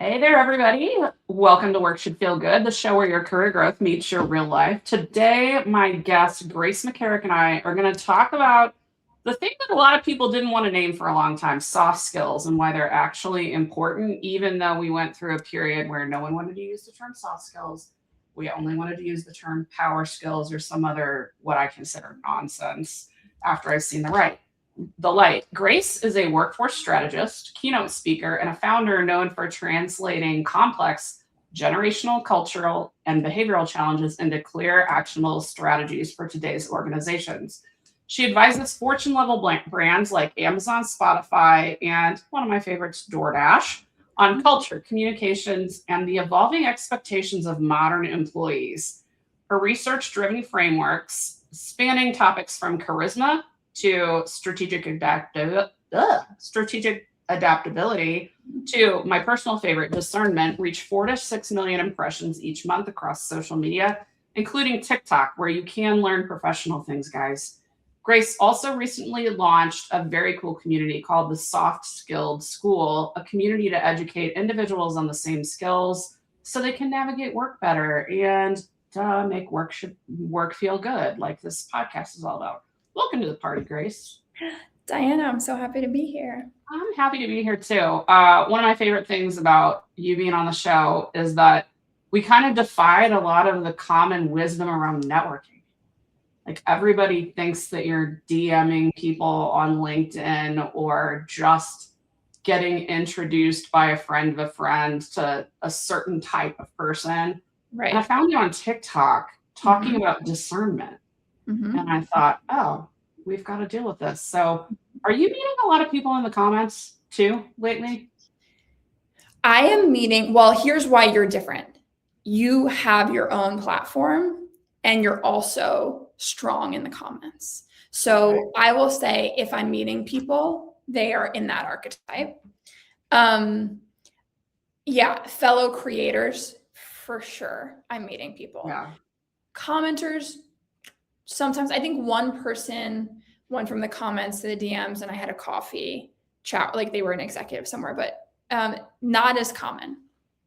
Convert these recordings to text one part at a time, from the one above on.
Hey there, everybody. Welcome to Work Should Feel Good, the show where your career growth meets your real life. Today, my guest, Grace McCarrick, and I are going to talk about the thing that a lot of people didn't want to name for a long time, soft skills, and why they're actually important, even though we went through a period where no one wanted to use the term soft skills. We only wanted to use the term power skills or some other, what I consider nonsense after I've seen the light. Grace is a workforce strategist, keynote speaker, and a founder known for translating complex generational, cultural, and behavioral challenges into clear, actionable strategies for today's organizations. She advises Fortune level brands like Amazon, Spotify, and one of my favorites, DoorDash, on culture, communications, and the evolving expectations of modern employees. Her research driven frameworks spanning topics from charisma to strategic adaptability to my personal favorite, discernment, reach 4 to 6 million impressions each month across social media, including TikTok, where you can learn professional things, guys. Grace also recently launched a very cool community called the Soft Skilled School, a community to educate individuals on the same skills so they can navigate work better and make work feel good, like this podcast is all about. Welcome to the party, Grace. Diana, I'm so happy to be here. I'm happy to be here too. One of my favorite things about you being on the show is that we kind of defied a lot of the common wisdom around networking. Like everybody thinks that you're DMing people on LinkedIn or just getting introduced by a friend of a friend to a certain type of person. Right. And I found you on TikTok talking about discernment. And I thought, oh, we've got to deal with this. So are you meeting a lot of people in the comments too lately? I am meeting, well, here's why you're different. You have your own platform and you're also strong in the comments. So I will say if I'm meeting people, they are in that archetype. Yeah, fellow creators, for sure. I'm meeting people. Yeah. Commenters, sometimes I think one person went from the comments to the DMs and I had a coffee chat, like they were an executive somewhere, but not as common.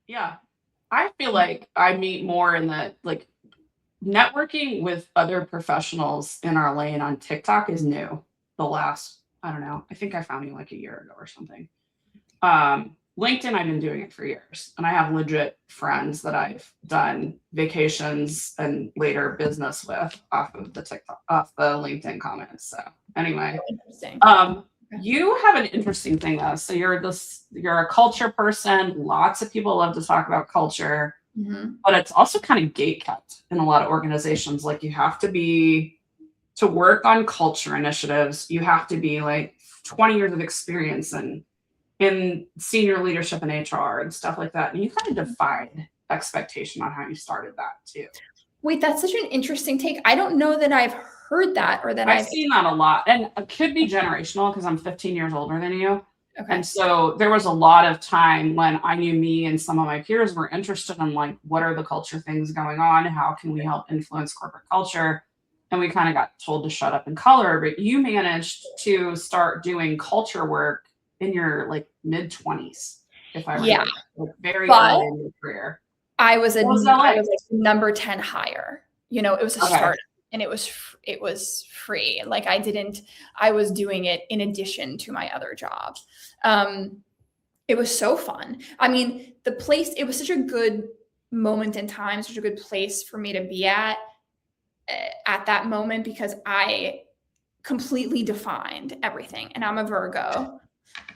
Yeah. I feel like I meet more in the like networking with other professionals in our lane on TikTok is new. The last, I don't know, I think I found you like a year ago or something. LinkedIn, I've been doing it for years, and I have legit friends that I've done vacations and later business with off of the LinkedIn comments. So anyway, you have an interesting thing though. So you're a culture person. Lots of people love to talk about culture, but it's also kind of gatekept in a lot of organizations. Like you have to work on culture initiatives, you have to be like 20 years of experience in senior leadership and HR and stuff like that. And you kind of defied expectation on how you started that too. Wait, that's such an interesting take. I don't know that I've heard that or that I've seen that a lot. And it could be generational because I'm 15 years older than you. Okay. And so there was a lot of time when I knew me and some of my peers were interested in like, what are the culture things going on? How can we help influence corporate culture? And we kind of got told to shut up and color, but you managed to start doing culture work in your like mid 20s, if I remember, like very early in your career. I was like number 10 hire. You know, it was a startup and it was free. Like I was doing it in addition to my other job. It was so fun. I mean, it was such a good moment in time, such a good place for me to be at that moment because I completely defined everything. And I'm a Virgo.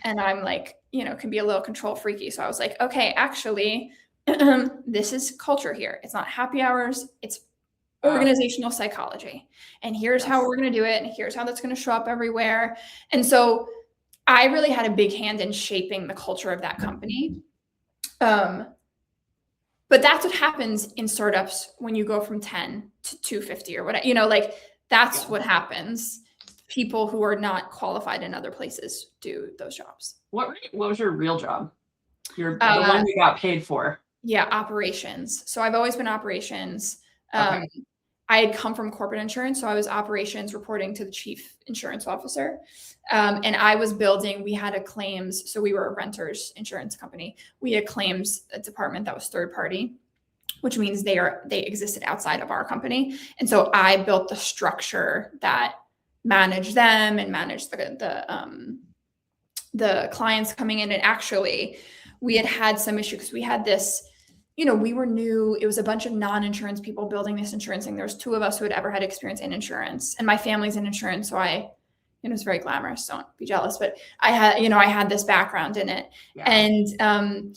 And I'm like, you know, can be a little control freaky. So I was like, okay, actually, this is culture here. It's not happy hours. It's organizational psychology. And here's how we're going to do it. And here's how that's going to show up everywhere. And so I really had a big hand in shaping the culture of that company. But that's what happens in startups when you go from 10 to 250 or whatever, you know, like that's what happens. People who are not qualified in other places do those jobs. What was your real job? The one you got paid for? Yeah, operations. So I've always been operations. I had come from corporate insurance. So I was operations reporting to the chief insurance officer. And I was building, we had a claims. So we were a renter's insurance company. We had a claims department that was third party, which means they existed outside of our company. And so I built the structure that managed them and managed the clients coming in. And actually we had some issue because we had this, we were new. It was a bunch of non-insurance people building this insurance thing. There was 2 of us who had ever had experience in insurance, and my family's in insurance. So it's very glamorous. Don't be jealous, but I had this background in it. Yeah. And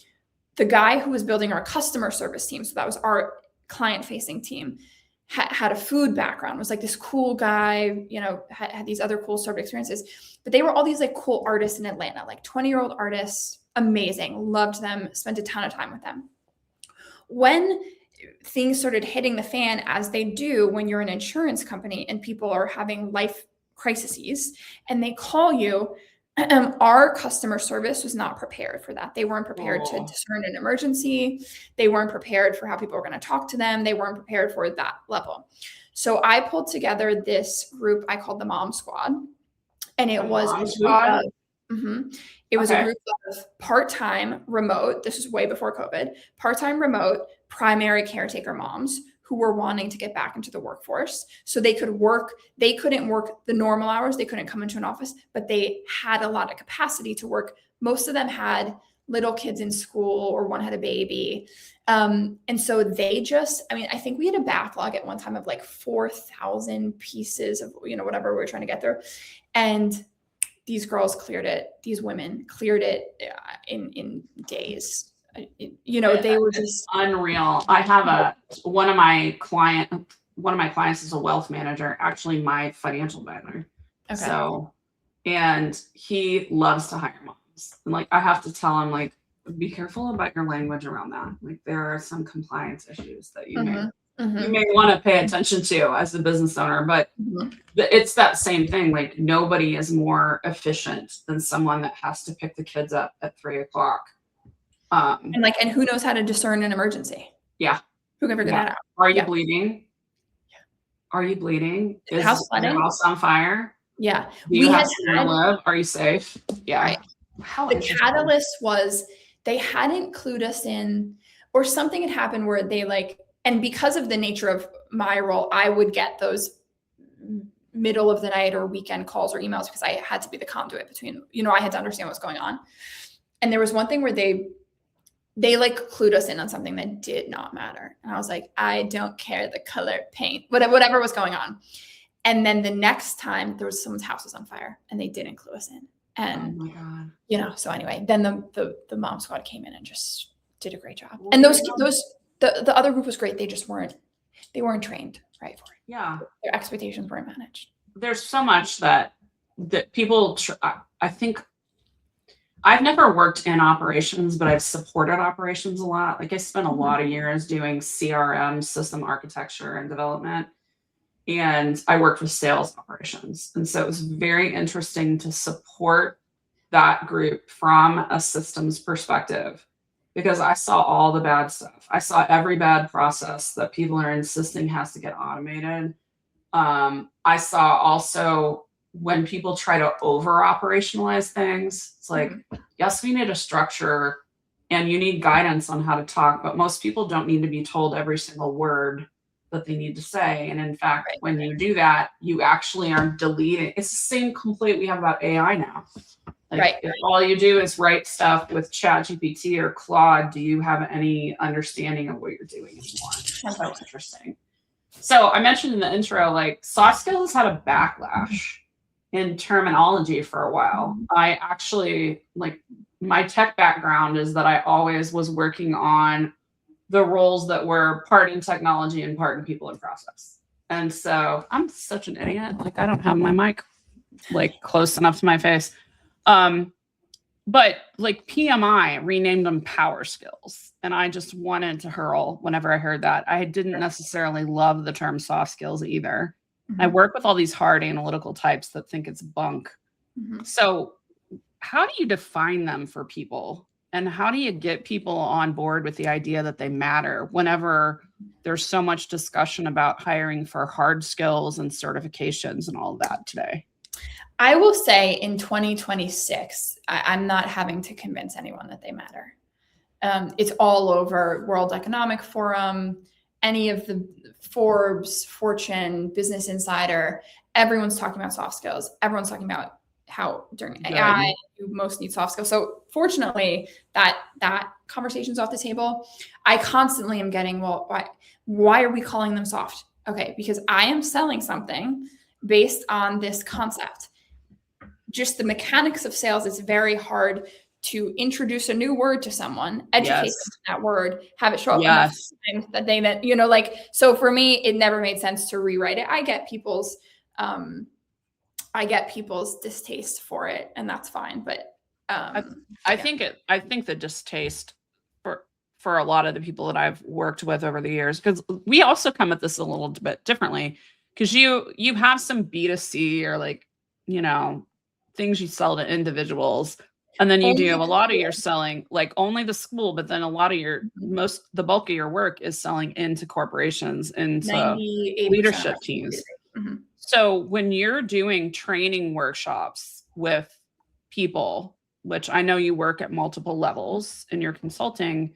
the guy who was building our customer service team, so that was our client-facing team, had a food background, was like this cool guy, had these other cool sort of experiences, but they were all these like cool artists in Atlanta, like 20-year-old artists, amazing, loved them, spent a ton of time with them. When things started hitting the fan, as they do when you're an insurance company and people are having life crises and they call you, our customer service was not prepared for that. They weren't prepared to discern an emergency. They weren't prepared for how people were going to talk to them. They weren't prepared for that level. So I pulled together this group I called the Mom Squad, and it was a group of part-time remote. This is way before COVID. Part-time remote primary caretaker moms who were wanting to get back into the workforce. So they could work, they couldn't work the normal hours. They couldn't come into an office, but they had a lot of capacity to work. Most of them had little kids in school, or one had a baby. And so they I think we had a backlog at one time of like 4,000 pieces of, whatever we were trying to get through. And these girls cleared it. These women cleared it in days. They were just unreal. I have one of my clients is a wealth manager, actually my financial planner. Okay. So, and he loves to hire moms. And like, I have to tell him, like, be careful about your language around that. Like, there are some compliance issues that you may want to pay attention to as a business owner, but it's that same thing. Like, nobody is more efficient than someone that has to pick the kids up at 3:00. And who knows how to discern an emergency? Yeah. Who can figure that out? Are you bleeding? Yeah. Are you bleeding? Is your house on fire? Yeah. Do you have somewhere to live? Are you safe? Yeah. Right. The catalyst was they hadn't clued us in, or something had happened where they and because of the nature of my role, I would get those middle of the night or weekend calls or emails because I had to be the conduit between, I had to understand what's going on. And there was one thing where they clued us in on something that did not matter. And I was like, I don't care the color paint, whatever was going on. And then the next time there was someone's house was on fire and they didn't clue us in. And, oh my God. So anyway, then the Mom Squad came in and just did a great job. And the other group was great. They just weren't trained right for it. Yeah. Their expectations weren't managed. There's so much that people, I think, I've never worked in operations, but I've supported operations a lot. Like, I spent a lot of years doing CRM, system architecture and development, and I worked with sales operations. And so it was very interesting to support that group from a systems perspective, because I saw all the bad stuff. I saw every bad process that people are insisting has to get automated. I saw also when people try to over operationalize things, it's like, yes, we need a structure and you need guidance on how to talk, but most people don't need to be told every single word that they need to say. And in fact, when you do that, you actually are deleting. It's the same complaint we have about AI now. If all you do is write stuff with ChatGPT or Claude, do you have any understanding of what you're doing anymore? That's so interesting. So I mentioned in the intro, soft skills had a backlash in terminology for a while. I actually, my tech background is that I always was working on the roles that were part in technology and part in people and process. And so I'm such an idiot. I don't have my mic close enough to my face. But PMI renamed them power skills. And I just wanted to hurl whenever I heard that. I didn't necessarily love the term soft skills either. I work with all these hard analytical types that think it's bunk. So how do you define them for people? And how do you get people on board with the idea that they matter whenever there's so much discussion about hiring for hard skills and certifications and all of that today. I will say in 2026, I'm not having to convince anyone that they matter. It's all over World Economic Forum, any of the Forbes, Fortune, Business Insider. Everyone's talking about soft skills. Everyone's talking about how during AI, you most need soft skills. So fortunately, that conversation's off the table. I constantly am getting, well, why are we calling them soft? Okay, because I am selling something based on this concept. Just the mechanics of sales, it's very hard to introduce a new word to someone, educate them on that word, have it show up enough times that they, so for me, it never made sense to rewrite it. I get people's distaste for it, and that's fine. But I think the distaste for a lot of the people that I've worked with over the years, because we also come at this a little bit differently, because you have some B2C or like, things you sell to individuals. And then you do have a lot of your selling, like only the school, but then a lot of your the bulk of your work is selling into corporations, into leadership teams. Mm-hmm. So when you're doing training workshops with people, which I know you work at multiple levels in your consulting,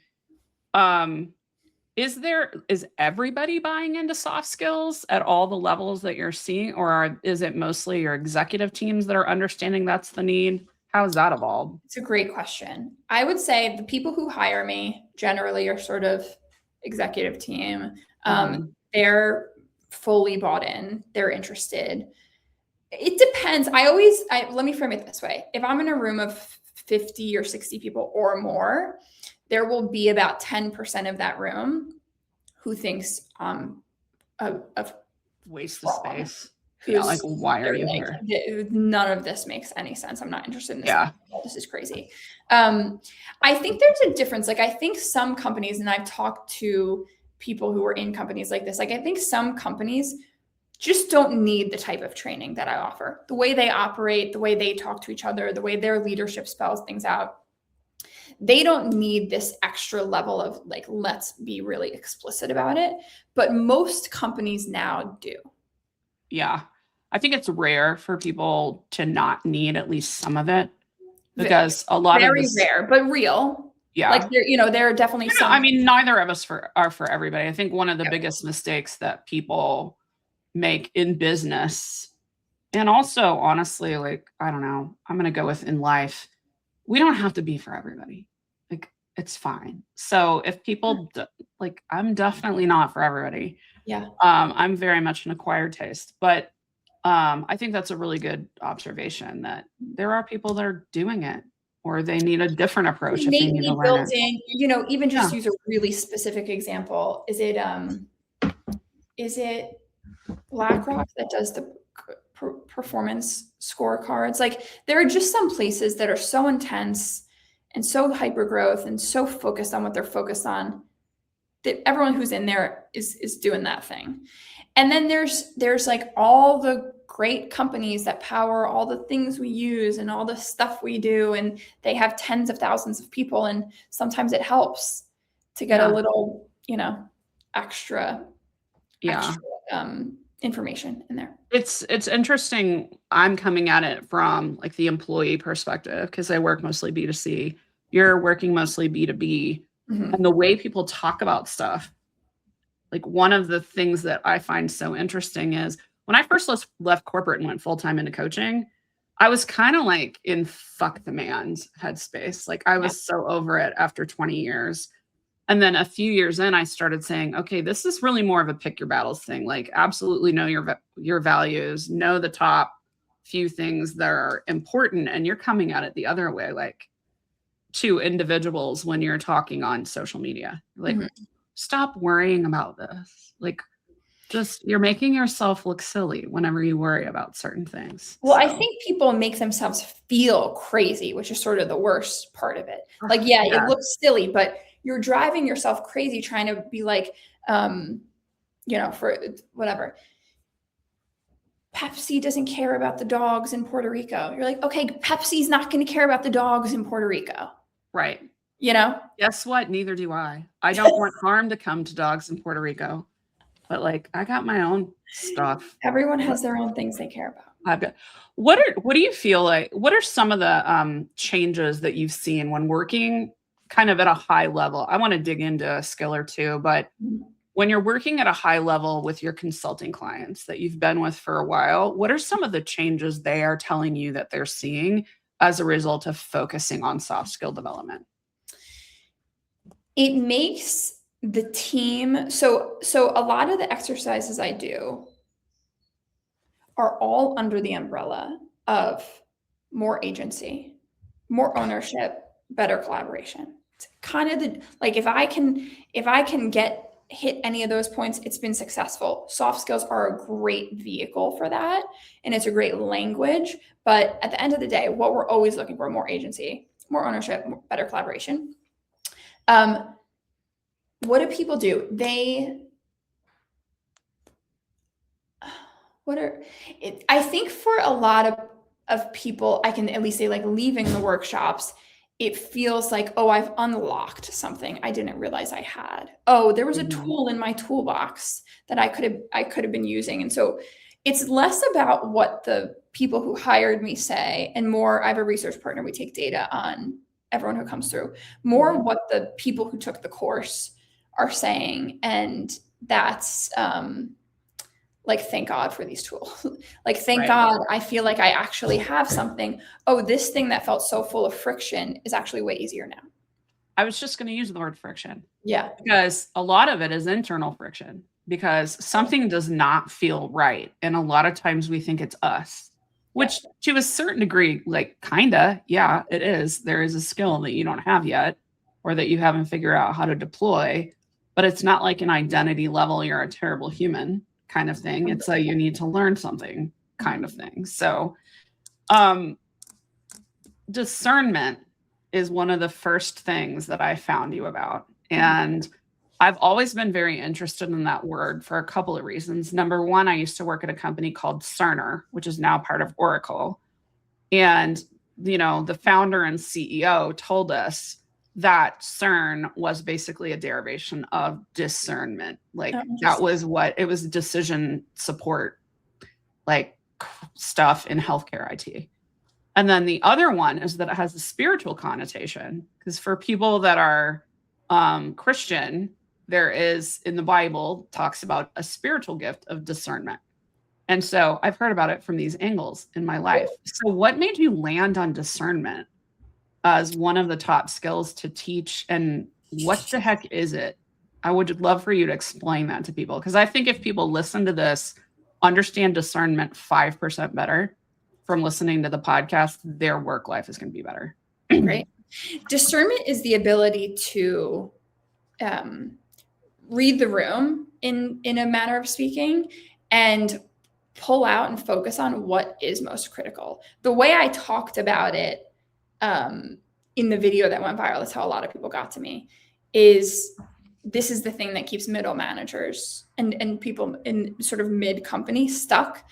is everybody buying into soft skills at all the levels that you're seeing, or is it mostly your executive teams that are understanding that's the need? How has that evolved? It's a great question. I would say the people who hire me generally are sort of executive team. They're fully bought in. They're interested. It depends. Let me frame it this way. If I'm in a room of 50 or 60 people or more, there will be about 10% of that room who thinks a waste of space. Yeah, like, why are you here? None of this makes any sense. I'm not interested in this. Yeah. This is crazy. I think there's a difference. Like, I think some companies, and I've talked to people who are in companies like this, like, I think some companies just don't need the type of training that I offer. The way they operate, the way they talk to each other, the way their leadership spells things out. They don't need this extra level of, like, let's be really explicit about it. But most companies now do. Yeah. I think it's rare for people to not need at least some of it, because a lot of very rare, but real. Yeah. Like, there are definitely some. I mean, neither of us are for everybody. I think one of the biggest mistakes that people make in business, and also honestly, like, I don't know, I'm going to go with in life, we don't have to be for everybody. Like, it's fine. So if people like, I'm definitely not for everybody. Yeah. I'm very much an acquired taste, but I think that's a really good observation, that there are people that are doing it, or they need a different approach. If they need to learn it. Even just use a really specific example. Is it BlackRock that does the performance scorecards? Like, there are just some places that are so intense and so hyper growth and so focused on what they're focused on, that everyone who's in there is doing that thing. And then there's like all the great companies that power all the things we use and all the stuff we do, and they have tens of thousands of people, and sometimes it helps to get a little, extra information in there. It's interesting. I'm coming at it from, like, the employee perspective, because I work mostly B2C. You're working mostly B2B. Mm-hmm. And the way people talk about stuff, like, one of the things that I find so interesting is when I first left corporate and went full-time into coaching, I was kind of like in fuck the man's headspace. Like, I was so over it after 20 years. And then a few years in, I started saying, okay, this is really more of a pick your battles thing. Like, absolutely know your values, know the top few things that are important. And you're coming at it the other way, like, to individuals when you're talking on social media. Like, stop worrying about this. Like, just, you're making yourself look silly whenever you worry about certain things. Well, I think people make themselves feel crazy, which is sort of the worst part of it. Like, it looks silly, but you're driving yourself crazy trying to be like, for whatever. Pepsi doesn't care about the dogs in Puerto Rico. You're like, okay, Pepsi's not going to care about the dogs in Puerto Rico. Right. you know? Guess what? Neither do I. I don't want harm to come to dogs in Puerto Rico, but like I got my own stuff. Everyone has their own things they care about. I've got what do you feel like? What are some of the changes that you've seen when working kind of at a high level? I want to dig into a skill or two, but when you're working at a high level with your consulting clients that you've been with for a while, what are some of the changes they are telling you that they're seeing as a result of focusing on soft skill development? It makes the team, so a lot of the exercises I do are all under the umbrella of more agency, more ownership, better collaboration. It's kind of the, like, if I can hit any of those points, it's been successful. Soft skills are a great vehicle for that, and it's a great language. But at the end of the day, what we're always looking for: more agency, more ownership, better collaboration. What do people do? I think for a lot of people, I can at least say, like, leaving the workshops, it feels like, oh, I've unlocked something I didn't realize I had. Oh, there was a tool in my toolbox that I could have been using. And so it's less about what the people who hired me say and more, I have a research partner, we take data on everyone who comes through, more what the people who took the course are saying. And that's like, thank God for these tools. Like, thank God I feel like I actually have something. Oh, this thing that felt so full of friction is actually way easier now. I was just going to use the word friction. Yeah. Because a lot of it is internal friction, because something does not feel right. And a lot of times we think it's us, which to a certain degree, like, kinda, yeah, it is. There is a skill that you don't have yet, or that you haven't figured out how to deploy, but it's not like an identity level, you're a terrible human kind of thing. It's a, you need to learn something kind of thing. So discernment is one of the first things that I found you about. And I've always been very interested in that word for a couple of reasons. Number one, I used to work at a company called Cerner, which is now part of Oracle. And, you know, the founder and CEO told us that CERN was basically a derivation of discernment. Like, that was what it was, decision support, like, stuff in healthcare IT. And then the other one is that it has a spiritual connotation, because for people that are Christian, there is, in the Bible, talks about a spiritual gift of discernment. And so I've heard about it from these angles in my life. So what made you land on discernment as one of the top skills to teach, and what the heck is it? I would love for you to explain that to people, because I think if people listen to this, understand discernment 5% better from listening to the podcast, their work life is going to be better. Great. Discernment is the ability to read the room, in a manner of speaking, and pull out and focus on what is most critical. The way I talked about it in the video that went viral, that's how a lot of people got to me, is this is the thing that keeps middle managers and people in sort of mid company stuck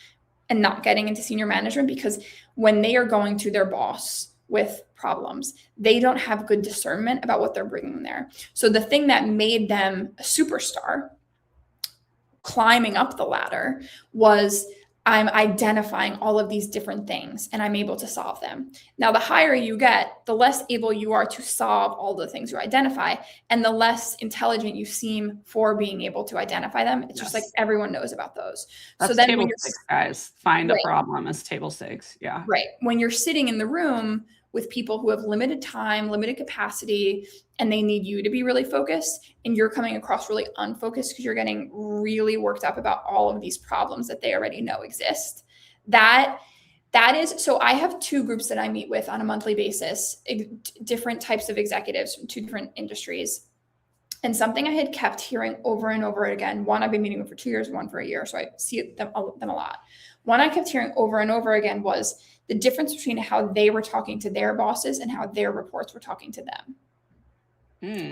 and not getting into senior management, because when they are going to their boss with problems, they don't have good discernment about what they're bringing there. So the thing that made them a superstar climbing up the ladder was, I'm identifying all of these different things and I'm able to solve them. Now, the higher you get, the less able you are to solve all the things you identify, and the less intelligent you seem for being able to identify them. It's just like everyone knows about those. That's so then table stakes, guys. Find a problem as table stakes. Yeah. Right. When you're sitting in the room with people who have limited time, limited capacity, and they need you to be really focused, and you're coming across really unfocused because you're getting really worked up about all of these problems that they already know exist. That is, so I have two groups that I meet with on a monthly basis, different types of executives from two different industries. And something I had kept hearing over and over again, one I've been meeting with for 2 years, one for a year, so I see them a lot. One I kept hearing over and over again was the difference between how they were talking to their bosses and how their reports were talking to them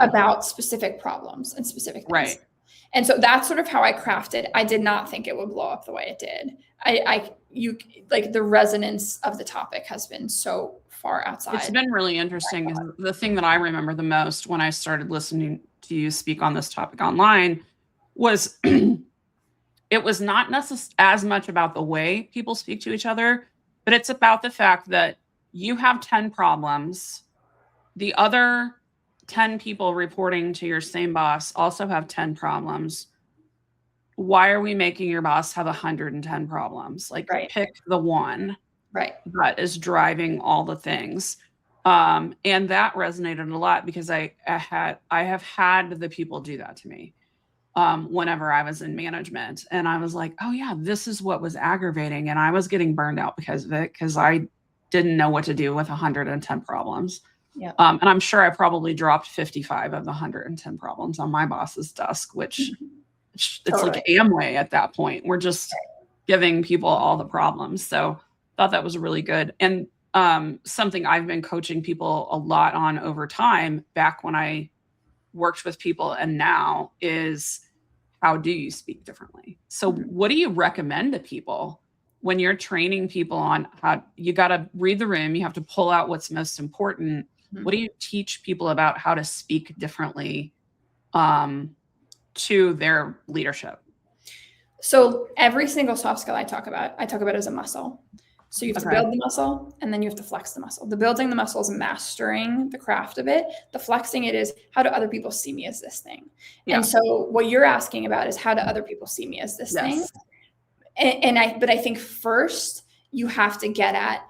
about specific problems and specific things. Right. And so that's sort of how I crafted. I did not think it would blow up the way it did. You like, the resonance of the topic has been so far outside. It's been really interesting. The thing that I remember the most when I started listening to you speak on this topic online was it was not necessarily as much about the way people speak to each other, but it's about the fact that you have 10 problems. The other 10 people reporting to your same boss also have 10 problems. Why are we making your boss have 110 problems? Like, pick the one that is driving all the things. And that resonated a lot because I have had the people do that to me whenever I was in management. And I was like, oh yeah, this is what was aggravating. And I was getting burned out because of it, because I didn't know what to do with 110 problems. Yeah. And I'm sure I probably dropped 55 of the 110 problems on my boss's desk, which it's like Amway at that point. We're just giving people all the problems. So I thought that was really good. And something I've been coaching people a lot on over time, back when I worked with people and now, is how do you speak differently? So what do you recommend to people when you're training people on how you got to read the room, you have to pull out what's most important? What do you teach people about how to speak differently to their leadership? So every single soft skill I talk about as a muscle. So you have to build the muscle, and then you have to flex the muscle. The building the muscle is mastering the craft of it. The flexing it is, how do other people see me as this thing? Yeah. And so what you're asking about is, how do other people see me as this thing? But I think first you have to get at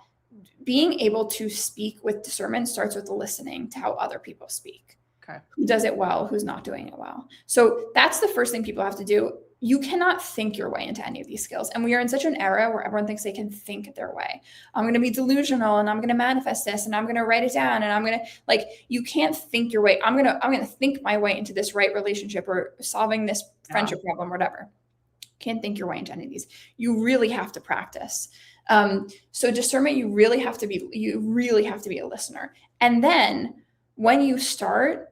being able to speak with discernment. Starts with the listening to how other people speak. Okay. Who does it well? Who's not doing it well? So that's the first thing people have to do. You cannot think your way into any of these skills. And we are in such an era where everyone thinks they can think their way. I'm going to be delusional, and I'm going to manifest this, and I'm going to write it down, and I'm going to, like, you can't think your way. I'm going to think my way into this right relationship or solving this friendship problem, or whatever. Can't think your way into any of these. You really have to practice. So discernment, you really have to be a listener. And then when you start,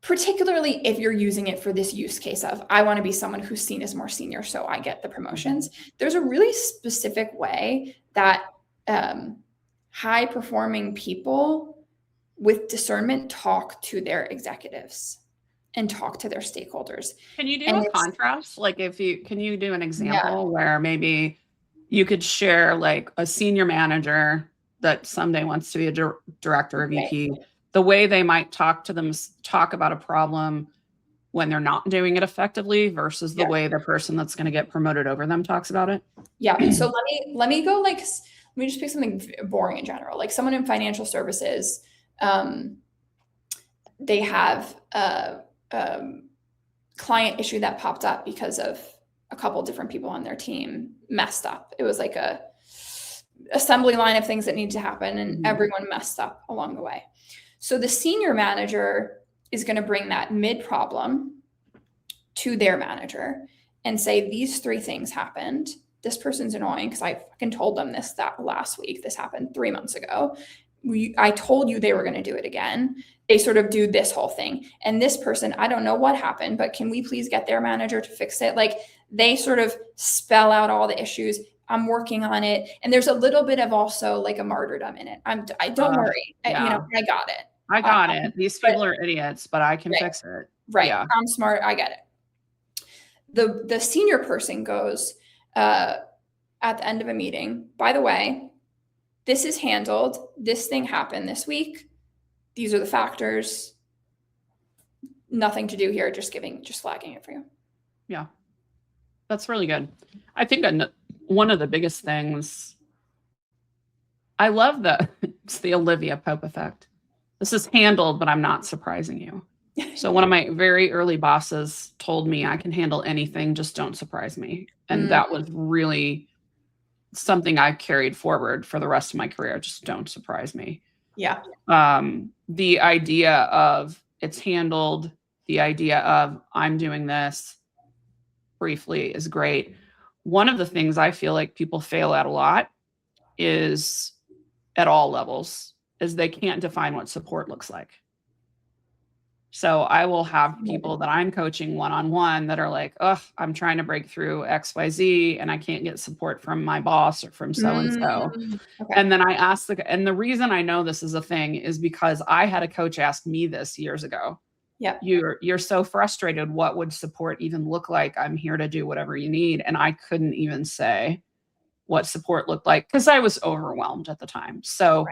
particularly if you're using it for this use case of, I want to be someone who's seen as more senior, so I get the promotions. There's a really specific way that high performing people with discernment talk to their executives and talk to their stakeholders. Can you do a contrast? Like, can you do an example where maybe you could share, like, a senior manager that someday wants to be a director or VP, the way they might talk about a problem when they're not doing it effectively versus the way the person that's going to get promoted over them talks about it? Yeah. So let me go, like, let me just pick something boring in general. Like, someone in financial services, they have a client issue that popped up because of a couple different people on their team messed up. It was like a assembly line of things that need to happen, and everyone messed up along the way. So the senior manager is going to bring that mid problem to their manager and say, these 3 things happened. This person's annoying because I fucking told them that last week. This happened 3 months ago. I told you they were going to do it again. They sort of do this whole thing. And this person, I don't know what happened, but can we please get their manager to fix it? Like, they sort of spell out all the issues. I'm working on it. And there's a little bit of also like a martyrdom in it. I don't worry. I got it. I got it. These people are idiots, but I can fix it. Right. Yeah. I'm smart. I get it. The senior person goes at the end of a meeting, by the way, this is handled. This thing happened this week. These are the factors. Nothing to do here. Just flagging it for you. Yeah. That's really good. I think one of the biggest things, I love it's the Olivia Pope effect. This is handled, but I'm not surprising you. So one of my very early bosses told me, I can handle anything, just don't surprise me. And that was really something I carried forward for the rest of my career. Just don't surprise me. Yeah. The idea of it's handled, the idea of I'm doing this briefly is great. One of the things I feel like people fail at a lot is, at all levels, is they can't define what support looks like. So I will have people that I'm coaching one-on-one that are like, oh, I'm trying to break through XYZ and I can't get support from my boss or from so-and-so. Okay. And then I ask and the reason I know this is a thing is because I had a coach ask me this years ago. Yeah. You're so frustrated. What would support even look like? I'm here to do whatever you need. And I couldn't even say what support looked like because I was overwhelmed at the time. So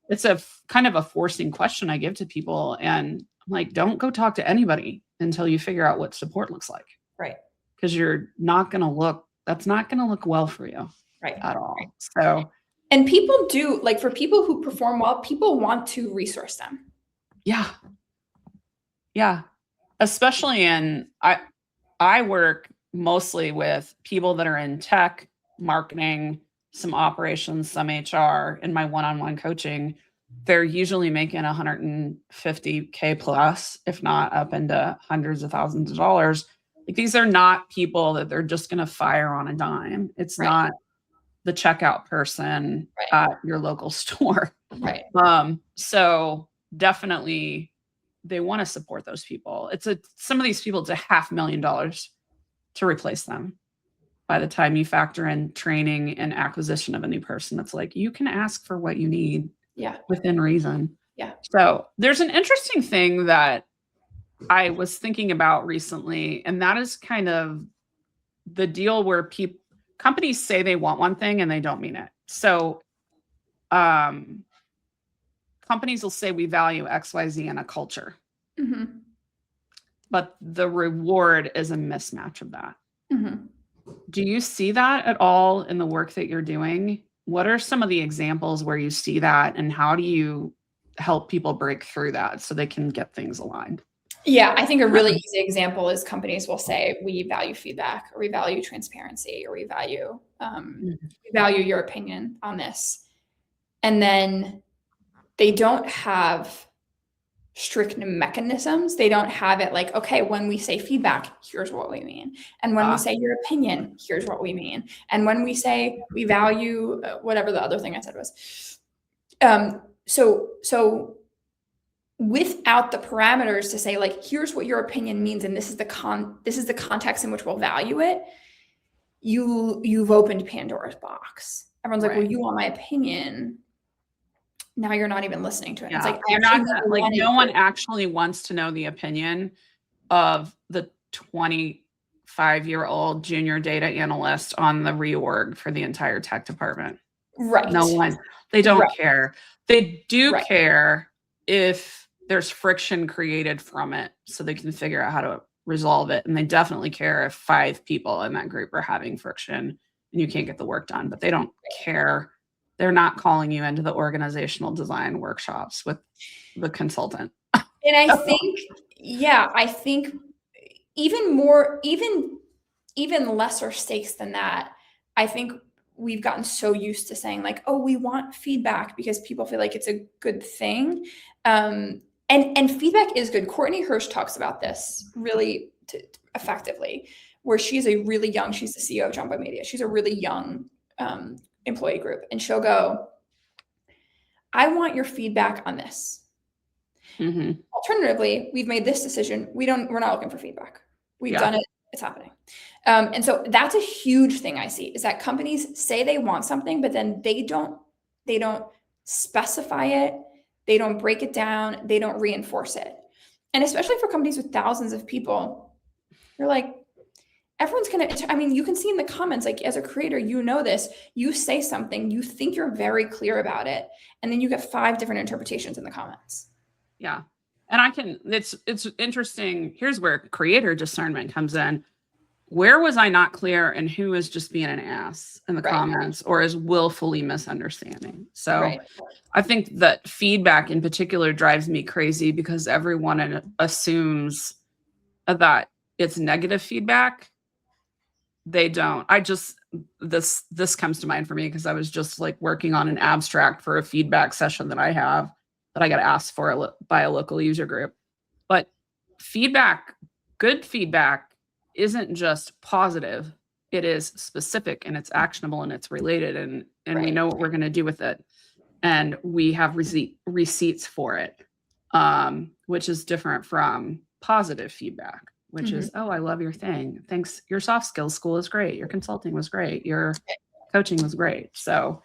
it's a kind of a forcing question I give to people. And I'm like, don't go talk to anybody until you figure out what support looks like. Right. Because that's not going to look well for you. Right. At all. So. And people do, like for people who perform well, people want to resource them. Yeah. Yeah. Especially I work mostly with people that are in tech, marketing, some operations, some HR in my one-on-one coaching. They're usually making $150K plus, if not up into hundreds of thousands of dollars. Like these are not people that they're just going to fire on a dime. It's not the checkout person at your local store. Right. So definitely they want to support those people. Some of these people, it's $500,000 to replace them. By the time you factor in training and acquisition of a new person, it's like, you can ask for what you need within reason. Yeah. So there's an interesting thing that I was thinking about recently, and that is kind of the deal where companies say they want one thing and they don't mean it. So companies will say we value XYZ in a culture, but the reward is a mismatch of that. Do you see that at all in the work that you're doing? What are some of the examples where you see that, and how do you help people break through that so they can get things aligned? Yeah, I think a really easy example is companies will say, we value feedback, or we value transparency, or we value your opinion on this. And then they don't have strict mechanisms. They don't have it like, okay, when we say feedback, here's what we mean. And when we say your opinion, here's what we mean. And when we say we value whatever the other thing I said was. So without the parameters to say like, here's what your opinion means, and this is the context in which we'll value it, you've opened Pandora's box. Everyone's like, well, you want my opinion. Now you're not even listening to it. Yeah. It's like, no one actually wants to know the opinion of the 25-year-old junior data analyst on the reorg for the entire tech department. Right. No one. They don't care. They do care if there's friction created from it so they can figure out how to resolve it. And they definitely care if 5 people in that group are having friction and you can't get the work done, but they don't care. They're not calling you into the organizational design workshops with the consultant. And I think even lesser stakes than that. I think we've gotten so used to saying like, oh, we want feedback because people feel like it's a good thing. And feedback is good. Courtney Hirsch talks about this really effectively, where she's she's the CEO of Jumbo Media. She's a really young employee group, and she'll go, I want your feedback on this. Alternatively, we've made this decision. We're not looking for feedback. We've done it. It's happening. And so that's a huge thing I see, is that companies say they want something, but then they don't specify it. They don't break it down. They don't reinforce it. And especially for companies with thousands of people, you're like, everyone's you can see in the comments, like as a creator, you know this, you say something, you think you're very clear about it, and then you get 5 different interpretations in the comments. Yeah. And it's interesting. Here's where creator discernment comes in. Where was I not clear, and who is just being an ass in the comments or is willfully misunderstanding? So I think that feedback in particular drives me crazy because everyone assumes that it's negative feedback. They don't. This comes to mind for me because I was just like working on an abstract for a feedback session that I got asked for by a local user group. But good feedback isn't just positive. It is specific and it's actionable and it's related and we know what we're going to do with it. And we have receipts for it. which is different from positive feedback, which Mm-hmm. is, oh, I love your thing. Thanks. Your soft skills school is great. Your consulting was great. Your coaching was great. So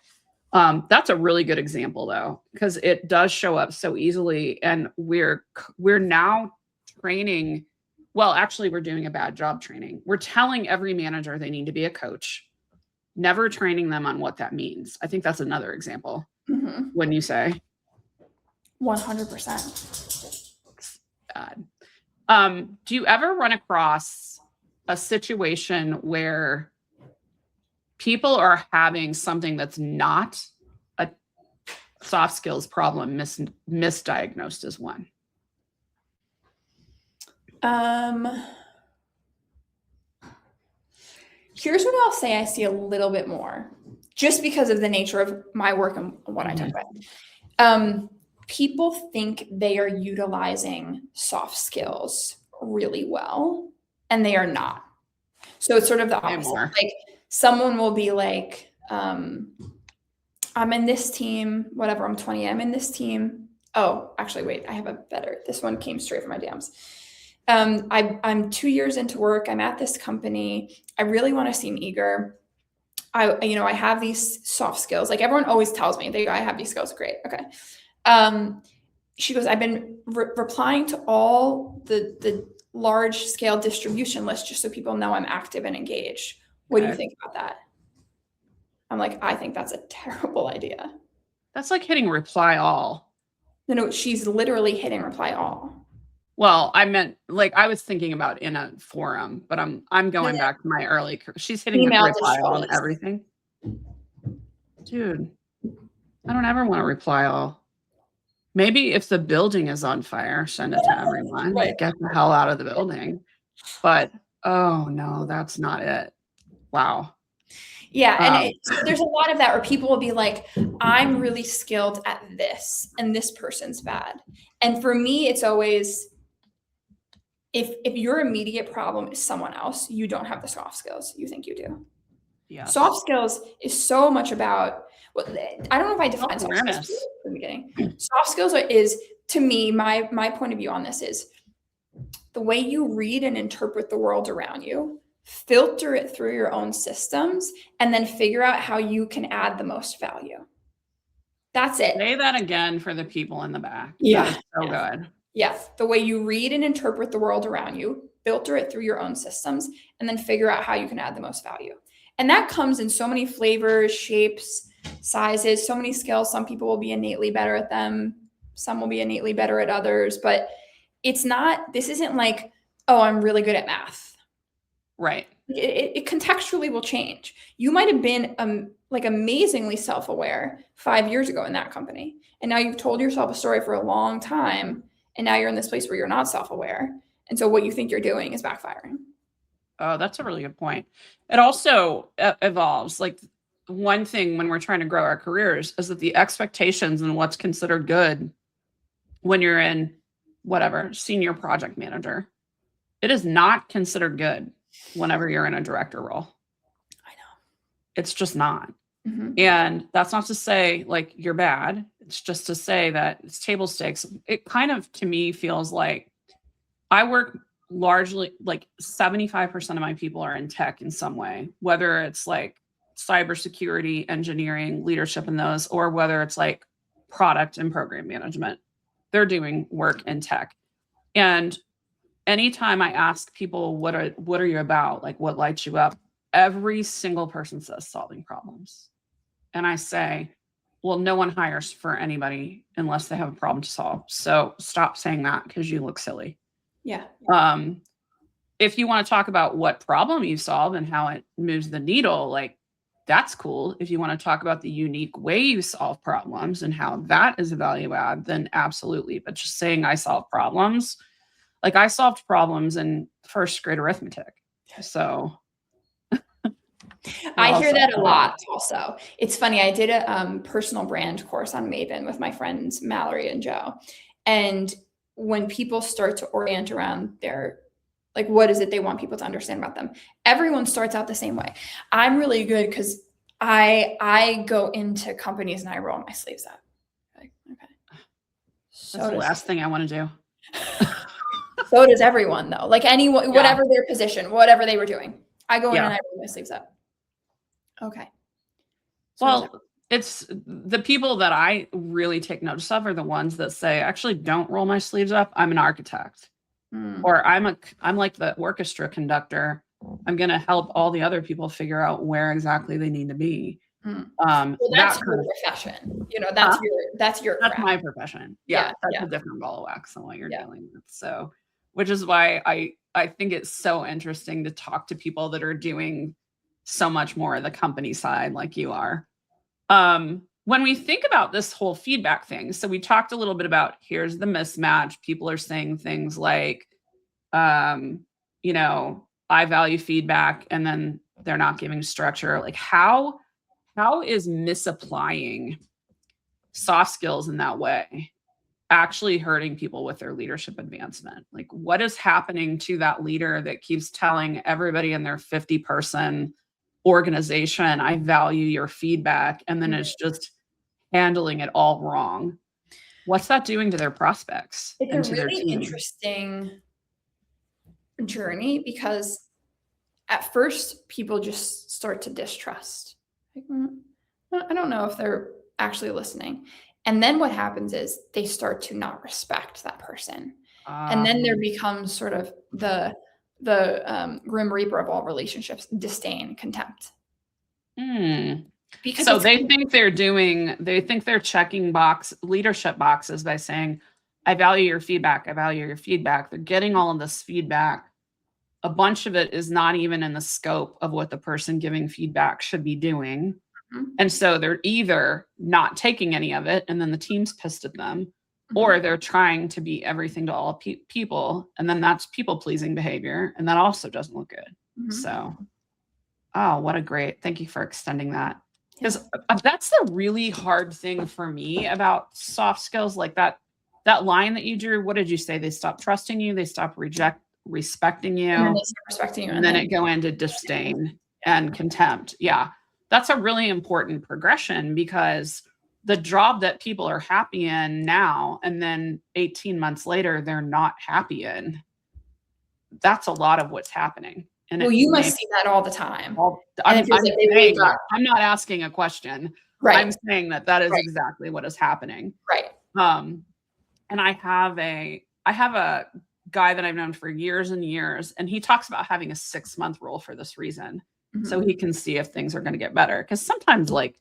that's a really good example though, because it does show up so easily. And we're now training. Well, actually, we're doing a bad job training. We're telling every manager they need to be a coach, never training them on what that means. I think that's another example. Mm-hmm. When you say 100%. Bad. Do you ever run across a situation where people are having something that's not a soft skills problem misdiagnosed as one? Here's what I'll say I see a little bit more, just because of the nature of my work and what I talk about. People think they are utilizing soft skills really well, and they are not. So it's sort of the opposite. Like someone will be like, I'm in this team, whatever, I'm 20, I'm in this team. Oh, actually, wait, I have a better, this one came straight from my DMs. I'm 2 years into work. I'm at this company. I really want to seem eager. I have these soft skills. Like everyone always tells me, I have these skills. Great. Okay. She goes, I've been replying to all the large scale distribution lists just so people know I'm active and engaged. What do you think about that? I'm like, I think that's a terrible idea. That's like hitting reply all. No, she's literally hitting reply all. Well, I meant like I was thinking about in a forum, but I'm going back to my early. She's hitting reply all on everything. Dude, I don't ever want to reply all. Maybe if the building is on fire, send it to everyone. Right. Get the hell out of the building. But oh no, that's not it. Wow. Yeah, and there's a lot of that where people will be like, I'm really skilled at this, and this person's bad. And for me, it's always, if your immediate problem is someone else, you don't have the soft skills you think you do. Yeah. Soft skills is so much about, well, I don't know if I define soft skills from the beginning. Soft skills is, to me, my point of view on this is the way you read and interpret the world around you, filter it through your own systems, and then figure out how you can add the most value. That's it. Say that again for the people in the back. Yeah. That is so good. Yeah. The way you read and interpret the world around you, filter it through your own systems, and then figure out how you can add the most value. And that comes in so many flavors, shapes, sizes, so many skills. Some people will be innately better at them. Some will be innately better at others, but this isn't like, oh, I'm really good at math. Right. It contextually will change. You might have been like amazingly self-aware 5 years ago in that company. And now you've told yourself a story for a long time. And now you're in this place where you're not self-aware. And so what you think you're doing is backfiring. Oh, that's a really good point. It also evolves. Like one thing when we're trying to grow our careers is that the expectations and what's considered good when you're in whatever, senior project manager, it is not considered good whenever you're in a director role. I know. It's just not. Mm-hmm. And that's not to say like you're bad. It's just to say that it's table stakes. It kind of, to me, feels like I work largely, like 75% of my people are in tech in some way, whether it's like cybersecurity, engineering, leadership in those, or whether it's like product and program management. They're doing work in tech. And anytime I ask people, what are you about? Like, what lights you up? Every single person says solving problems. And I say, well, no one hires for anybody unless they have a problem to solve. So stop saying that because you look silly. Yeah. If you want to talk about what problem you solve and how it moves the needle, like that's cool. If you want to talk about the unique way you solve problems and how that is a value add, then absolutely. But just saying I solve problems, like I solved problems in first grade arithmetic. So I hear that a lot also. It's funny. I did a personal brand course on Maven with my friends, Mallory and Joe. And when people start to orient around their, like, what is it they want people to understand about them? Everyone starts out the same way. I'm really good because I go into companies and I roll my sleeves up. Like, okay. That's the last thing I want to do. So does everyone though. Like anyone, whatever their position, whatever they were doing. I go in and I roll my sleeves up. Okay. So well, it's the people that I really take notice of are the ones that say, actually, don't roll my sleeves up. I'm an architect. Or I'm like the orchestra conductor. I'm going to help all the other people figure out where exactly they need to be. Well, that's your profession. You know, that's my profession. Yeah, that's a different ball of wax than what you're dealing with. So, which is why I think it's so interesting to talk to people that are doing so much more of the company side like you are. When we think about this whole feedback thing, so we talked a little bit about here's the mismatch. People are saying things like, you know, I value feedback, and then they're not giving structure. Like how is misapplying soft skills in that way actually hurting people with their leadership advancement? Like what is happening to that leader that keeps telling everybody in their 50-person organization, I value your feedback, and then it's just handling it all wrong? What's that doing to their prospects and to their team? It's a really interesting journey because at first people just start to distrust. Like, I don't know if they're actually listening. And then what happens is they start to not respect that person. And then there becomes sort of the grim reaper of all relationships, disdain, contempt. Because so they think they're checking leadership boxes by saying, I value your feedback. I value your feedback. They're getting all of this feedback. A bunch of it is not even in the scope of what the person giving feedback should be doing. And so they're either not taking any of it, and then the team's pissed at them, or they're trying to be everything to all people, and then that's people-pleasing behavior, and that also doesn't look good. So, thank you for extending that. Because that's the really hard thing for me about soft skills, like that line that you drew. What did you say? They stop trusting you, they stop respecting you, and then they start respecting you, and then it go into disdain and contempt. Yeah. That's a really important progression, because the job that people are happy in now, and then 18 months later, they're not happy in. That's a lot of what's happening. And you must see that all the time. I'm not asking a question. Right. I'm saying that is exactly what is happening. Right. And I have a guy that I've known for years and years, and he talks about having a 6-month rule for this reason. So he can see if things are going to get better. Because sometimes, like,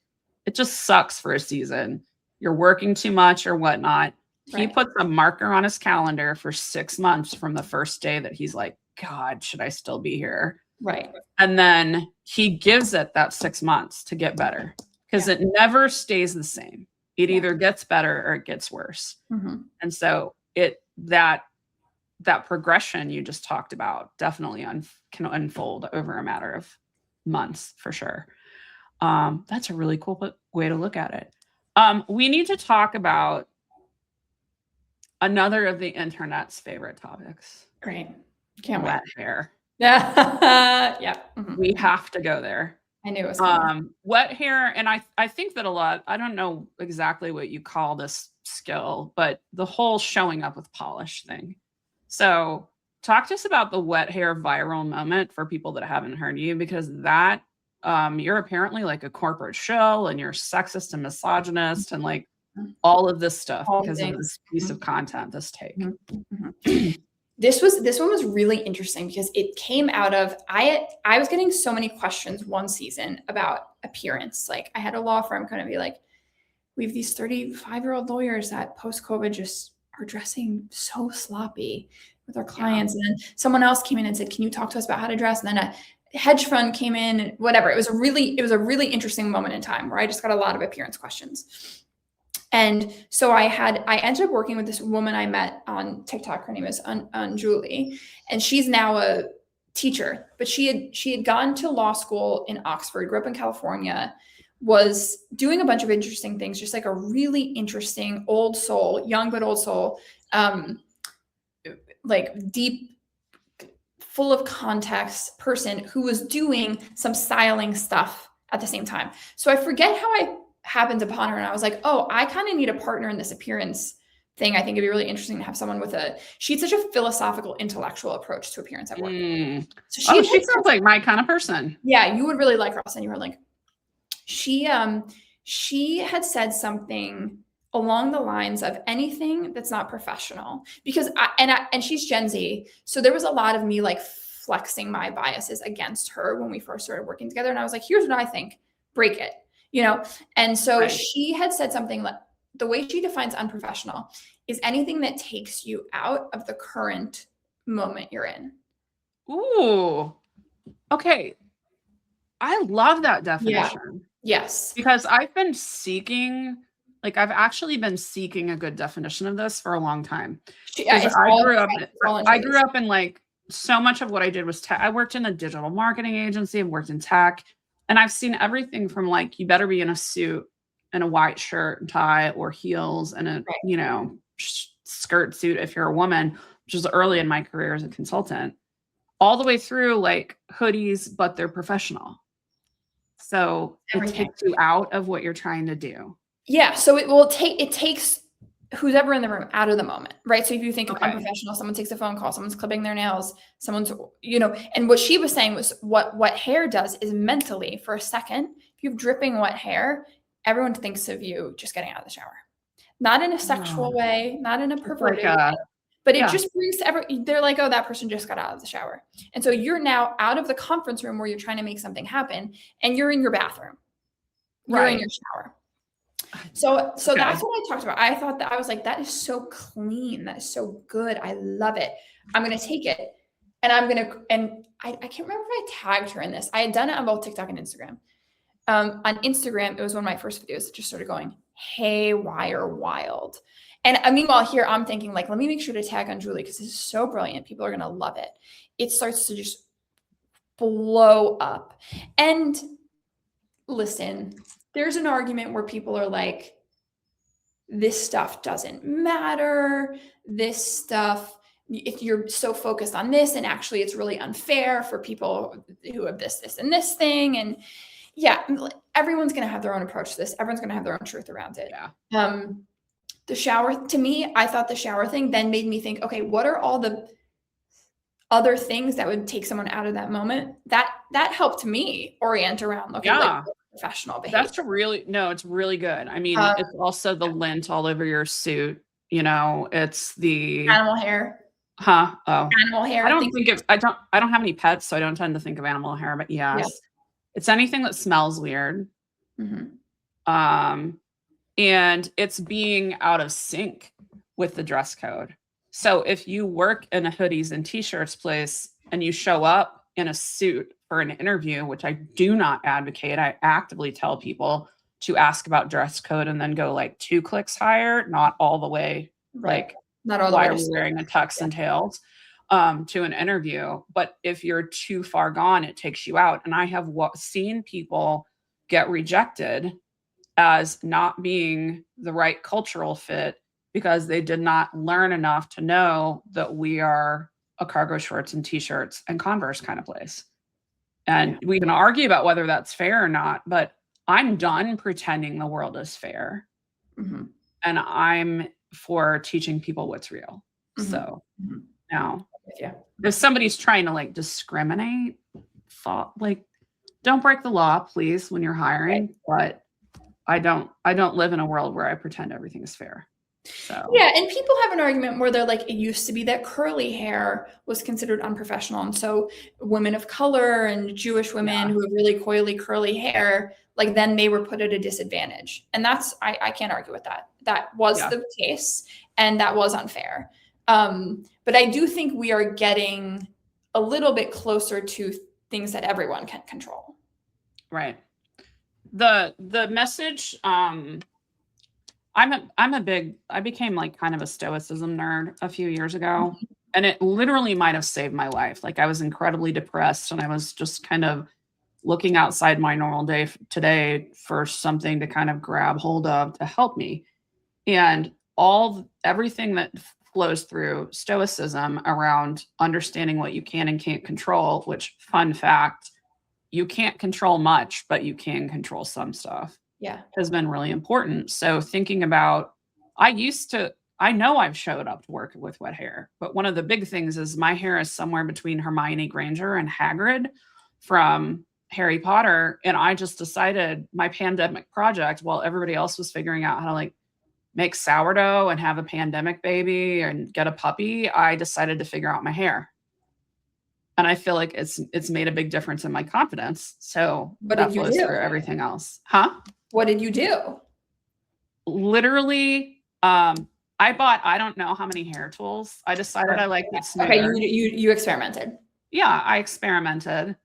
it just sucks for a season. You're working too much or whatnot. He puts a marker on his calendar for 6 months from the first day that he's like, God, should I still be here? Right. And then he gives it that 6 months to get better, because it never stays the same. It either gets better or it gets worse. And so that progression you just talked about definitely can unfold over a matter of months for sure. That's a really cool way to look at it. We need to talk about another of the internet's favorite topics. Great. Wet hair. Yeah. We have to go there. I knew it was coming. Wet hair, and I think that I don't know exactly what you call this skill, but the whole showing up with polish thing. So talk to us about the wet hair viral moment for people that haven't heard you, because that you're apparently like a corporate shell, and you're sexist and misogynist and like all of this stuff because of this piece of content, this take. This one was really interesting because it came out of, I was getting so many questions one season about appearance. Like I had a law firm kind of be like, we have these 35-year-old lawyers that post-COVID just are dressing so sloppy with our clients. And then someone else came in and said, can you talk to us about how to dress? And then a hedge fund came in and whatever. It was a really interesting moment in time where I just got a lot of appearance questions. And so I ended up working with this woman I met on TikTok. Her name is Julie, and she's now a teacher, but she had gone to law school in Oxford, grew up in California, was doing a bunch of interesting things, just like a really interesting old soul, young but old soul, like deep, full of context person who was doing some styling stuff at the same time. So I forget how I happened upon her, and I was like, oh, I kind of need a partner in this appearance thing, I think it'd be really interesting to have someone with she had such a philosophical, intellectual approach to appearance at work. So she sounds like my kind of person. Yeah, you would really like her. I'll send you her link. She had said something along the lines of anything that's not professional, because and she's Gen Z. So there was a lot of me like flexing my biases against her when we first started working together. And I was like, here's what I think, break it, And so she had said something like, the way she defines unprofessional is anything that takes you out of the current moment you're in. Ooh, okay. I love that definition. Yeah. Yes. Because I've actually been seeking a good definition of this for a long time. I grew up in like, so much of what I did was tech. I worked in a digital marketing agency. I've worked in tech, and I've seen everything from like, you better be in a suit and a white shirt and tie, or heels and a, skirt suit if you're a woman, which was early in my career as a consultant, all the way through like hoodies, but they're professional. So it takes you out of what you're trying to do. Yeah. So it takes who's ever in the room out of the moment, right? So if you think of unprofessional, someone takes a phone call, someone's clipping their nails, someone's, and what she was saying was what hair does is mentally, for a second, if you have dripping wet hair, everyone thinks of you just getting out of the shower. Not in a sexual way, not in a perverted way, but it just brings they're like, oh, that person just got out of the shower. And so you're now out of the conference room where you're trying to make something happen, and you're in your bathroom. You're in your shower. So that's what I talked about. I thought that I was like, that is so clean. That is so good. I love it. I'm going to take it. And I can't remember if I tagged her in this. I had done it on both TikTok and Instagram. On Instagram, it was one of my first videos that just started going haywire wild. And meanwhile here, I'm thinking like, let me make sure to tag on Julie, because this is so brilliant. People are going to love it. It starts to just blow up. And listen, there's an argument where people are like, this stuff doesn't matter. This stuff, if you're so focused on this, and actually it's really unfair for people who have this, and this thing. And yeah, everyone's going to have their own approach to this. Everyone's going to have their own truth around it. Yeah. The shower, to me, I thought the shower thing then made me think, okay, what are all the other things that would take someone out of that moment? That helped me orient around looking like professional behavior. It's really good. I mean, it's also the lint all over your suit. It's the animal hair. Huh? Oh, animal hair. I don't have any pets, so I don't tend to think of animal hair, but yes. It's anything that smells weird. Mm-hmm. And it's being out of sync with the dress code. So if you work in a hoodies and t-shirts place and you show up in a suit for an interview, which I do not advocate, I actively tell people to ask about dress code and then go like 2 clicks higher, not all the way, like, not all the why way are we wearing a tux and tails to an interview. But if you're too far gone, it takes you out. And I have seen people get rejected as not being the right cultural fit because they did not learn enough to know that we are a cargo shorts and t-shirts and Converse kind of place. And we can argue about whether that's fair or not, but I'm done pretending the world is fair. Mm-hmm. And I'm for teaching people what's real. Mm-hmm. So now, if somebody's trying to like discriminate, don't break the law, please, when you're hiring. But I don't live in a world where I pretend everything is fair. So yeah, and people have an argument where they're like, it used to be that curly hair was considered unprofessional, and so women of color and Jewish women who have really coily curly hair, like then they were put at a disadvantage. And that's I can't argue with that. That was the case, and that was unfair. But I do think we are getting a little bit closer to things that everyone can control. Right. The message, I became like kind of a stoicism nerd a few years ago, and it literally might have saved my life. Like I was incredibly depressed and I was just kind of looking outside my normal day today for something to kind of grab hold of to help me. And everything that flows through stoicism around understanding what you can and can't control, which, fun fact, you can't control much, but you can control some stuff. Yeah. Has been really important. So thinking about, I I know I've showed up to work with wet hair, but one of the big things is my hair is somewhere between Hermione Granger and Hagrid from Harry Potter. And I just decided my pandemic project, while everybody else was figuring out how to like make sourdough and have a pandemic baby and get a puppy, I decided to figure out my hair. And I feel like it's made a big difference in my confidence. So What that did you flows do? through everything else. Huh? What did you do? Literally, I bought I don't know how many hair tools. I decided I liked it smoother. Okay, you experimented. Yeah, I experimented.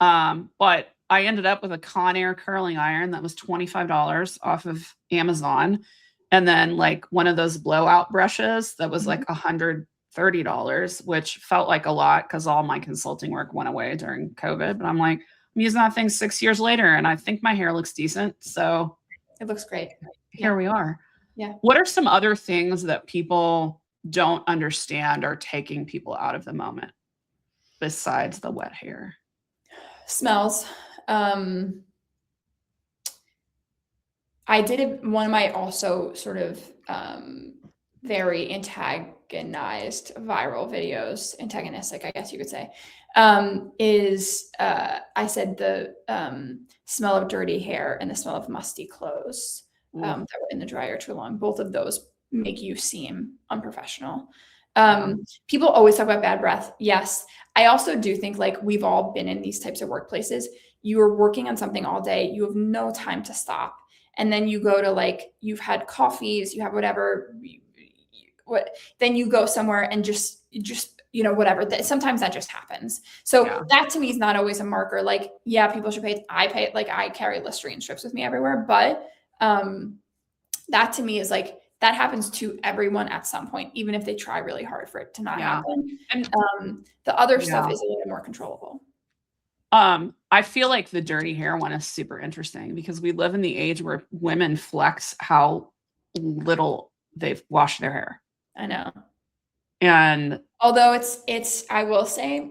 But I ended up with a Conair curling iron that was $25 off of Amazon. And then like one of those blowout brushes that was like $130, which felt like a lot because all my consulting work went away during COVID. But I'm like, I'm using that thing 6 years later and I think my hair looks decent. So it looks great. Here we are. Yeah. What are some other things that people don't understand are taking people out of the moment besides the wet hair? Smells. I did one of my also sort of very antagonistic videos, antagonistic, I guess you could say, is I said the smell of dirty hair and the smell of musty clothes that were in the dryer too long. Both of those make you seem unprofessional. People always talk about bad breath. Yes. I also do think like we've all been in these types of workplaces. You are working on something all day. You have no time to stop. And then you go to like, you've had coffees, you have whatever, then you go somewhere and just, you know, whatever. Sometimes that just happens. So that to me is not always a marker. Like, yeah, people should pay. Like I carry Listerine strips with me everywhere, but that to me is like, that happens to everyone at some point, even if they try really hard for it to not happen. And the other stuff is a little more controllable. I feel like the dirty hair one is super interesting because we live in the age where women flex how little they've washed their hair. I know. And although it's, I will say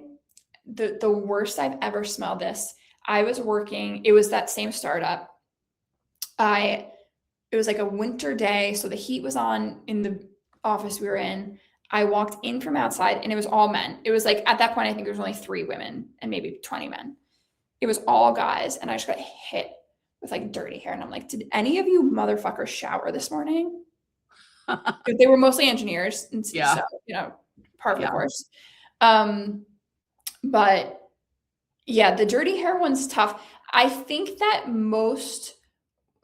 the worst I've ever smelled this, I was working, it was that same startup. It was like a winter day. So the heat was on in the office we were in. I walked in from outside and it was all men. It was like, at that point, I think there was only 3 women and maybe 20 men. It was all guys. And I just got hit with like dirty hair. And I'm like, did any of you motherfuckers shower this morning? They were mostly engineers. And so, you know, part of the course. But yeah, the dirty hair one's tough. I think that most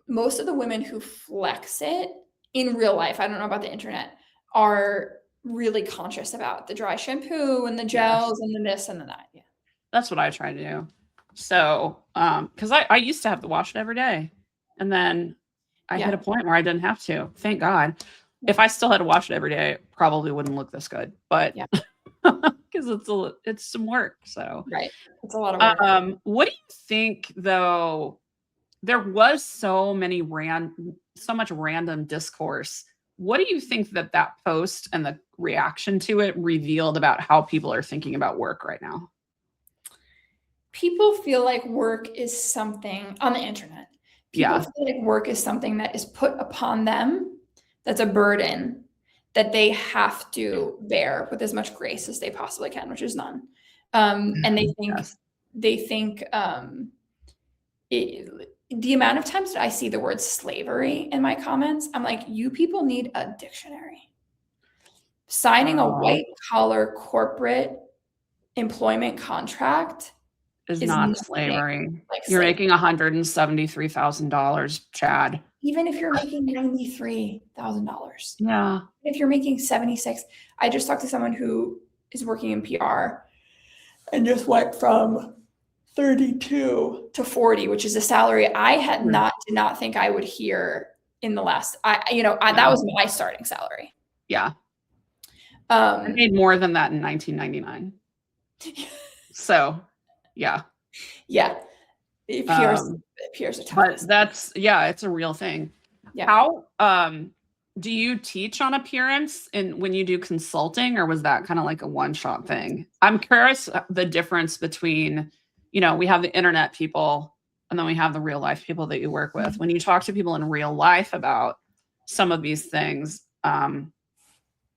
of the women who flex it in real life, I don't know about the internet, are really conscious about the dry shampoo and the gels and the this and the that. Yeah. That's what I try to do. So, because I used to have to wash it every day. And then I hit a point where I didn't have to. Thank God. If I still had to wash it every day, it probably wouldn't look this good. But because it's some work. So it's a lot of work. What do you think though? There was so much random discourse. What do you think that post and the reaction to it revealed about how people are thinking about work right now? People feel like work is something on the internet. People feel like work is something that is put upon them. That's a burden that they have to bear with as much grace as they possibly can, which is none. And they think the amount of times that I see the word slavery in my comments, I'm like, you people need a dictionary. Signing a white collar corporate employment contract is not slavery. Like you're making $173,000, Chad. Even if you're making $93,000. Yeah. If you're making 76, I just talked to someone who is working in PR and just went from 32 to 40, which is a salary I did not think I would hear in the last, that was my starting salary. Yeah. I made more than that in 1999. So yeah. PRs are tough. But it's a real thing. Yeah. How do you teach on appearance when you do consulting, or was that kind of like a one-shot thing? I'm curious the difference between, we have the internet people and then we have the real life people that you work with. When you talk to people in real life about some of these things,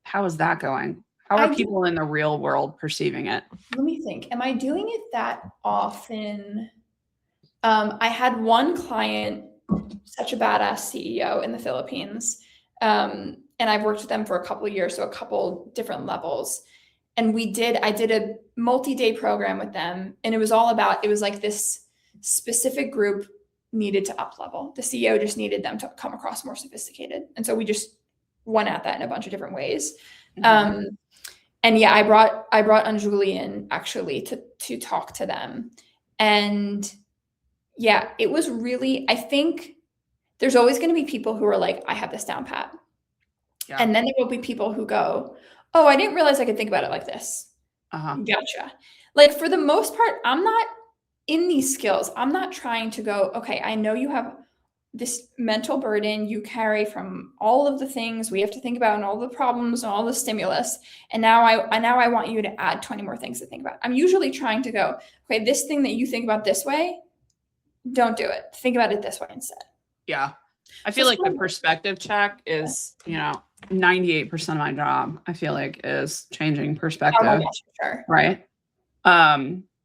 How is that going? How are people in the real world perceiving it? Let me think. Am I doing it that often? I had one client, such a badass CEO in the Philippines. And I've worked with them for a couple of years, so a couple different levels. And I did a multi-day program with them. And it was all about, it was like this specific group needed to up level. The CEO just needed them to come across more sophisticated. And so we just went at that in a bunch of different ways. And yeah, I brought Anjuli in actually to talk to them. And yeah, it was really, I think there's always going to be people who are like, I have this down pat. Yeah. And then there will be people who go, oh, I didn't realize I could think about it like this. Gotcha. Like for the most part, I'm not in these skills. I'm not trying to go, okay, I know you have this mental burden you carry from all of the things we have to think about and all the problems and all the stimulus. And now I want you to add 20 more things to think about. I'm usually trying to go, okay, this thing that you think about this way, don't do it. Think about it this way instead. Yeah. I feel like the perspective check is, 98% of my job, I feel like, is changing perspective. Oh my gosh, sure. Right.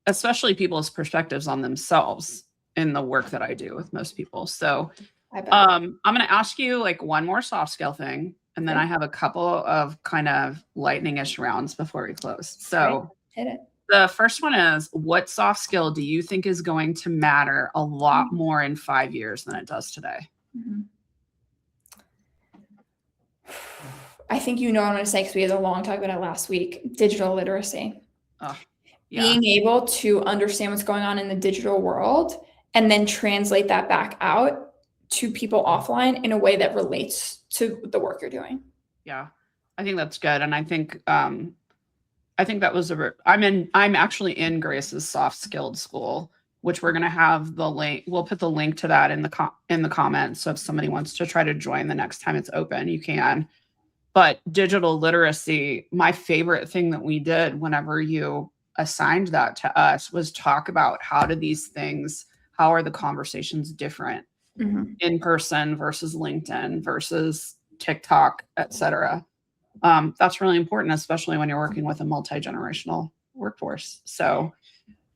Especially people's perspectives on themselves in the work that I do with most people. So I'm going to ask you like one more soft skill thing. And then I have a couple of kind of lightning-ish rounds before we close. So hit it. The first one is, what soft skill do you think is going to matter a lot more in 5 years than it does today? I think you know what I'm going to say because we had a long talk about it last week. Digital literacy. Yeah. Being able to understand what's going on in the digital world and then translate that back out to people offline in a way that relates to the work you're doing. Yeah, I think that's good. And I think that was I'm actually in Grace's soft skilled school, which we're going to have the link. We'll put the link to that in the comments. So if somebody wants to try to join the next time it's open, you can. But digital literacy, my favorite thing that we did whenever you assigned that to us was talk about how are the conversations different in person versus LinkedIn versus TikTok, et cetera. That's really important, especially when you're working with a multi-generational workforce. So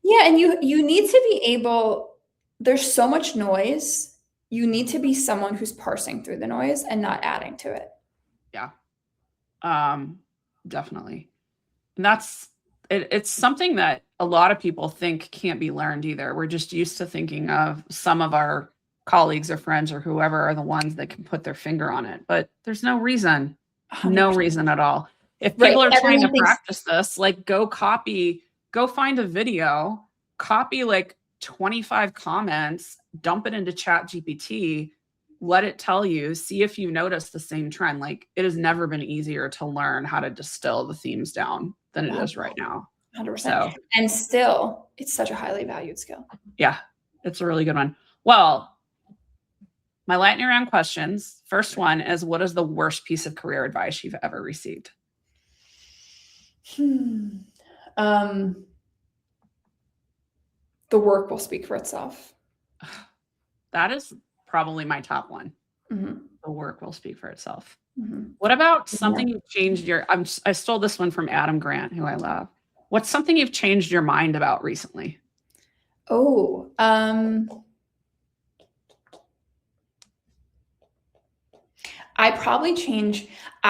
yeah, and you need to be able, there's so much noise. You need to be someone who's parsing through the noise and not adding to it. Yeah. Definitely. And it's something that a lot of people think can't be learned either. We're just used to thinking of some of our colleagues or friends or whoever are the ones that can put their finger on it, but there's no reason. 100%. No reason at all. If people are trying to practice this, like go find a video, copy like 25 comments, dump it into ChatGPT, let it tell you, see if you notice the same trend. Like it has never been easier to learn how to distill the themes down than it is right now. 100%. So, and still, it's such a highly valued skill. Yeah, it's a really good one. Well, my lightning round questions. First one is, what is the worst piece of career advice you've ever received? The work will speak for itself. That is probably my top one. The work will speak for itself. What about something you've changed I stole this one from Adam Grant, who I love. What's something you've changed your mind about recently? Oh, I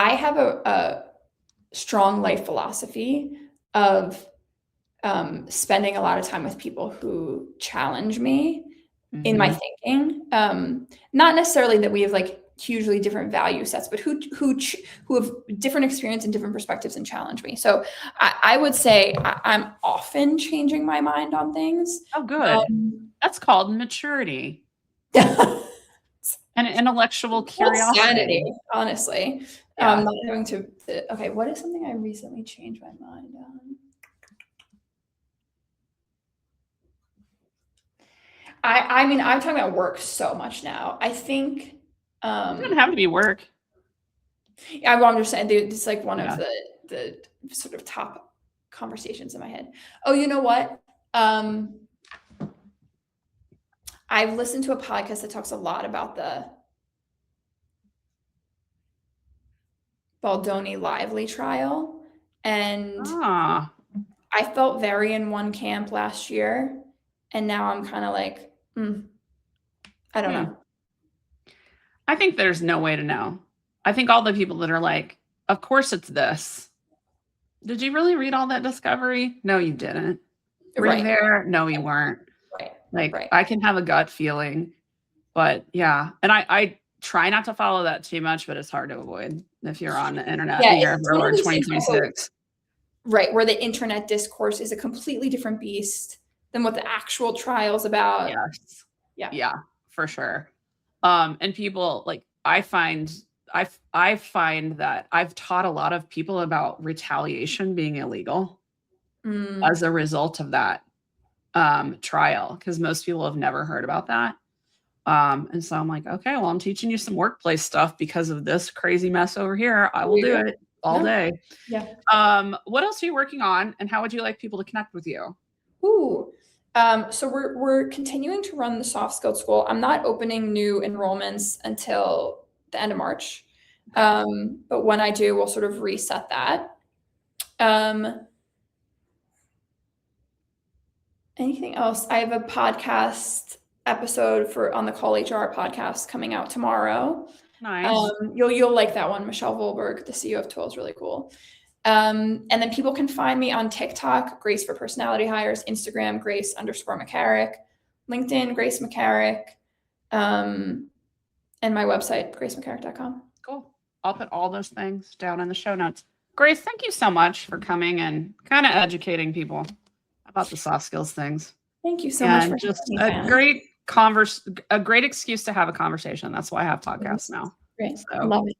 have a strong life philosophy of spending a lot of time with people who challenge me in my thinking. Not necessarily that we have like hugely different value sets, but who have different experience and different perspectives and challenge me. So I would say I'm often changing my mind on things. Oh, good. That's called maturity. And intellectual curiosity. Sanity, honestly. Yeah. Not having to, okay, what is something I recently changed my mind on? I mean, I'm talking about work so much now. I think it doesn't have to be work. Yeah, I will understand. It's like one of the sort of top conversations in my head. Oh, you know what? I've listened to a podcast that talks a lot about the Baldoni Lively trial. And Ah, I felt very in one camp last year. And now I'm kind of like, I don't know. I think there's no way to know. I think all the people that are like, of course it's this. Did you really read all that discovery? No, you didn't. Were you there? No, you weren't. Right. I can have a gut feeling, but yeah. And I try not to follow that too much, but it's hard to avoid if you're on the internet in the year of our Lord 2026. Right, where the internet discourse is a completely different beast than what the actual trial's about. Yes. Yeah, for sure. And people like I find that I've taught a lot of people about retaliation being illegal as a result of that trial, because most people have never heard about that. And so I'm like, okay, well, I'm teaching you some workplace stuff because of this crazy mess over here. I will do it all day. Yeah. What else are you working on, and how would you like people to connect with you? So we're continuing to run the soft skills school. I'm not opening new enrollments until the end of March. But when I do, we'll sort of reset that. Anything else? I have a podcast episode on the Call HR podcast coming out tomorrow. Nice. You'll like that one. Michelle Volberg, the CEO of Toil, is really cool. And then people can find me on TikTok, Grace for Personality Hires, Instagram, Grace_McCarrick, LinkedIn, Grace McCarrick, and my website, gracemccarrick.com. Cool. I'll put all those things down in the show notes. Grace, thank you so much for coming and kind of educating people about the soft skills things. Thank you so much for just a great excuse to have a conversation. That's why I have podcasts now. Great. So, love it.